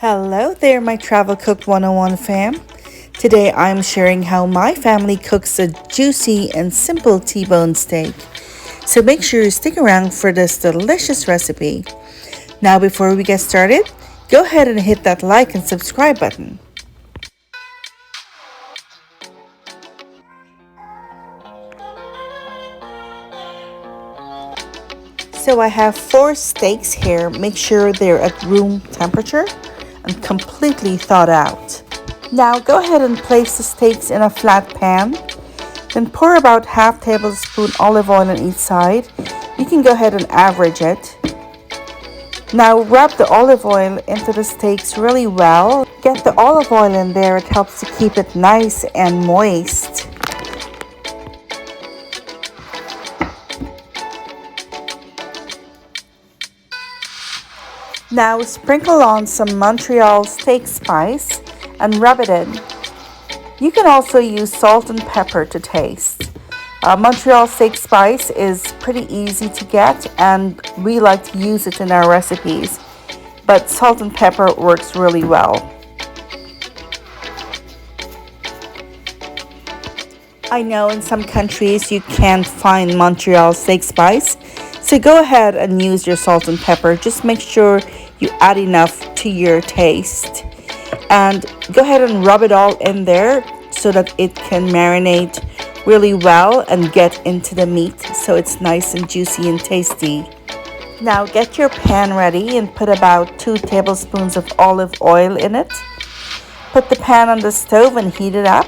Hello there, my Travel Cook 101 fam. Today I'm sharing how my family cooks a juicy and simple T-bone steak. So make sure you stick around for this delicious recipe. Now before we get started, go ahead and hit that like and subscribe button. So I have 4 steaks here. Make sure they're at room temperature and completely thawed out. Now go ahead and place the steaks in a flat pan. Then pour about half tablespoon olive oil on each side. You can go ahead and average it. Now rub the olive oil into the steaks really well. Get the olive oil in there, it helps to keep it nice and moist. Now sprinkle on some Montreal Steak Spice and rub it in. You can also use salt and pepper to taste. Montreal Steak Spice is pretty easy to get and we like to use it in our recipes, but salt and pepper works really well. I know in some countries you can't find Montreal Steak Spice, so go ahead and use your salt and pepper. Just make sure you add enough to your taste. And go ahead and rub it all in there so that it can marinate really well and get into the meat so it's nice and juicy and tasty. Now get your pan ready and put about 2 tablespoons of olive oil in it. Put the pan on the stove and heat it up.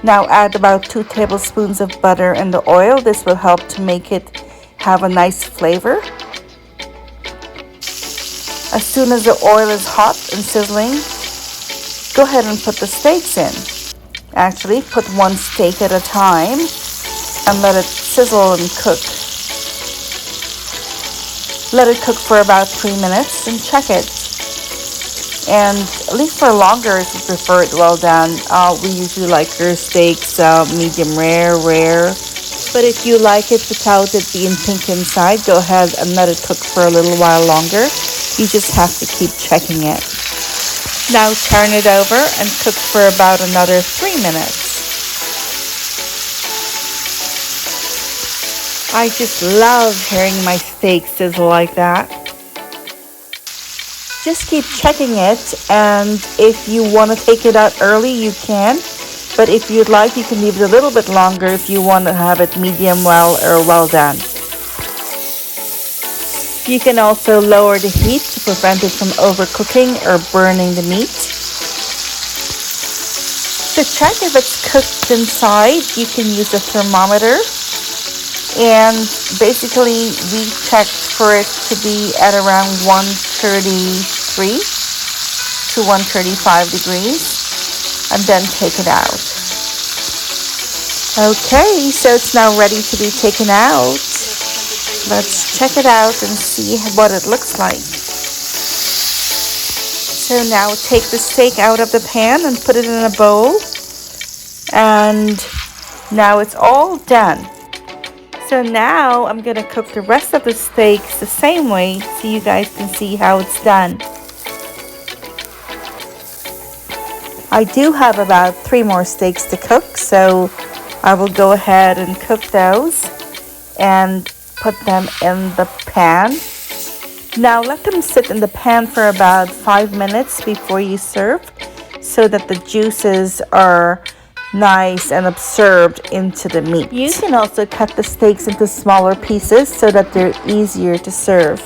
Now add about 2 tablespoons of butter in the oil. This will help to make it have a nice flavor. As soon as the oil is hot and sizzling, go ahead and put the steaks in. Actually, put 1 steak at a time and let it sizzle and cook. Let it cook for about 3 minutes and check it. And leave for longer if you prefer it well done. We usually like our steaks medium rare. But if you like it without it being pink inside, go ahead and let it cook for a little while longer. You just have to keep checking it. Now turn it over and cook for about another 3 minutes. I just love hearing my steak sizzle like that. Just keep checking it, and if you want to take it out early, you can. But if you'd like, you can leave it a little bit longer if you want to have it medium well or well done. You can also lower the heat to prevent it from overcooking or burning the meat. To check if it's cooked inside, you can use a thermometer. And basically, we checked for it to be at around 133 to 135 degrees, and then take it out. Okay, so it's now ready to be taken out. Let's check it out and see what it looks like. So now take the steak out of the pan and put it in a bowl. And now it's all done. So now I'm going to cook the rest of the steaks the same way so you guys can see how it's done. I do have about 3 more steaks to cook, so I will go ahead and cook those and put them in the pan. Now let them sit in the pan for about 5 minutes before you serve so that the juices are nice and absorbed into the meat. You can also cut the steaks into smaller pieces so that they're easier to serve.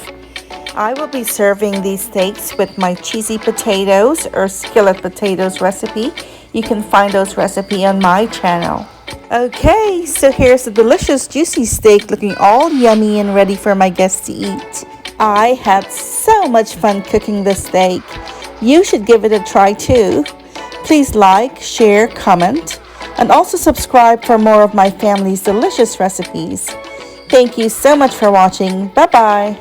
I will be serving these steaks with my cheesy potatoes or skillet potatoes recipe. You can find those recipe on my channel. Okay, so here's the delicious juicy steak looking all yummy and ready for my guests to eat. I had so much fun cooking this steak. You should give it a try too. Please like, share, comment, and also subscribe for more of my family's delicious recipes. Thank you so much for watching. Bye-bye.